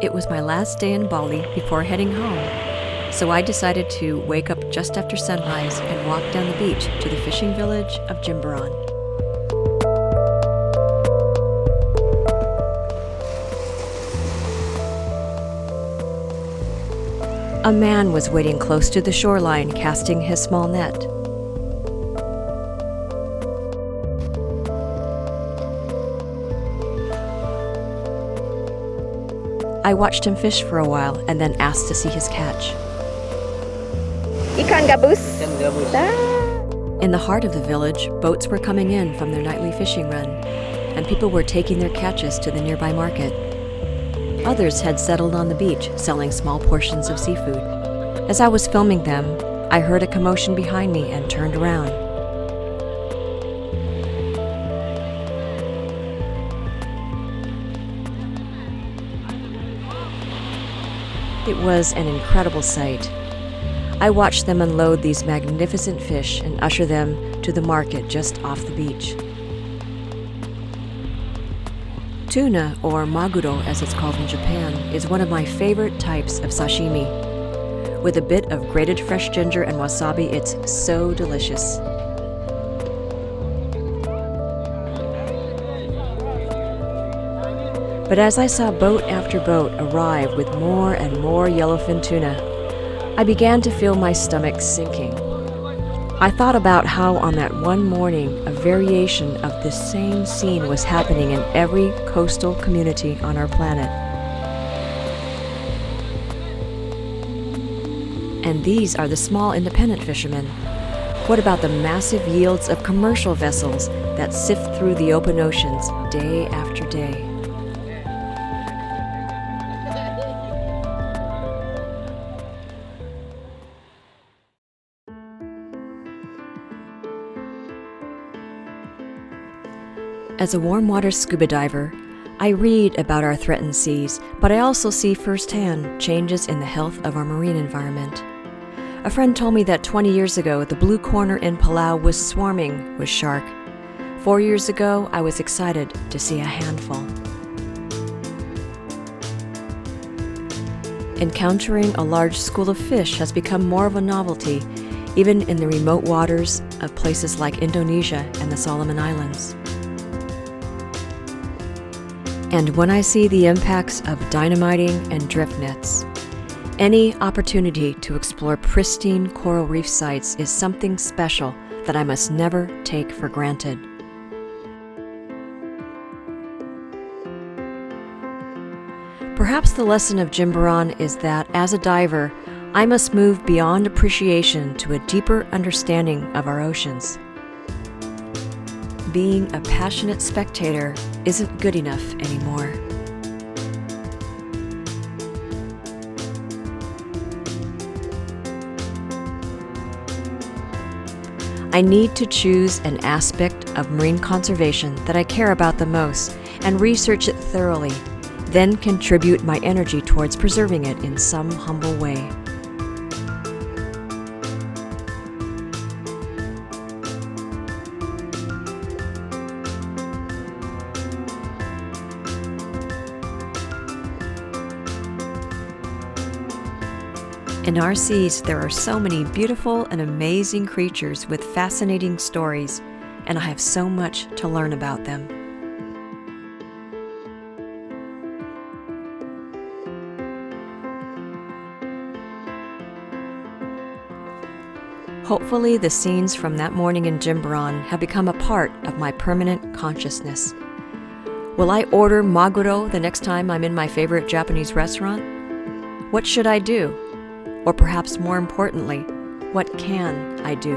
It was my last day in Bali before heading home, so I decided to wake up just after sunrise and walk down the beach to the fishing village of Jimbaran. A man was waiting close to the shoreline casting his small net. I watched him fish for a while and then asked to see his catch. Ikan gabus. In the heart of the village, boats were coming in from their nightly fishing run, and people were taking their catches to the nearby market. Others had settled on the beach, selling small portions of seafood. As I was filming them, I heard a commotion behind me and turned around. It was an incredible sight. I watched them unload these magnificent fish and usher them to the market just off the beach. Tuna, or maguro as it's called in Japan, is one of my favorite types of sashimi. With a bit of grated fresh ginger and wasabi, it's so delicious. But as I saw boat after boat arrive with more and more yellowfin tuna, I began to feel my stomach sinking. I thought about how on that one morning a variation of this same scene was happening in every coastal community on our planet. And these are the small independent fishermen. What about the massive yields of commercial vessels that sift through the open oceans day after day? As a warm water scuba diver, I read about our threatened seas, but I also see firsthand changes in the health of our marine environment. A friend told me that 20 years ago, the blue corner in Palau was swarming with shark. 4 years ago, I was excited to see a handful. Encountering a large school of fish has become more of a novelty, even in the remote waters of places like Indonesia and the Solomon Islands. And when I see the impacts of dynamiting and drift nets, any opportunity to explore pristine coral reef sites is something special that I must never take for granted. Perhaps the lesson of Jimbaran is that as a diver, I must move beyond appreciation to a deeper understanding of our oceans. Being a passionate spectator isn't good enough anymore. I need to choose an aspect of marine conservation that I care about the most and research it thoroughly, then contribute my energy towards preserving it in some humble way. In our seas, there are so many beautiful and amazing creatures with fascinating stories, and I have so much to learn about them. Hopefully, the scenes from that morning in Jimbaran have become a part of my permanent consciousness. Will I order maguro the next time I'm in my favorite Japanese restaurant? What should I do? Or perhaps more importantly, what can I do?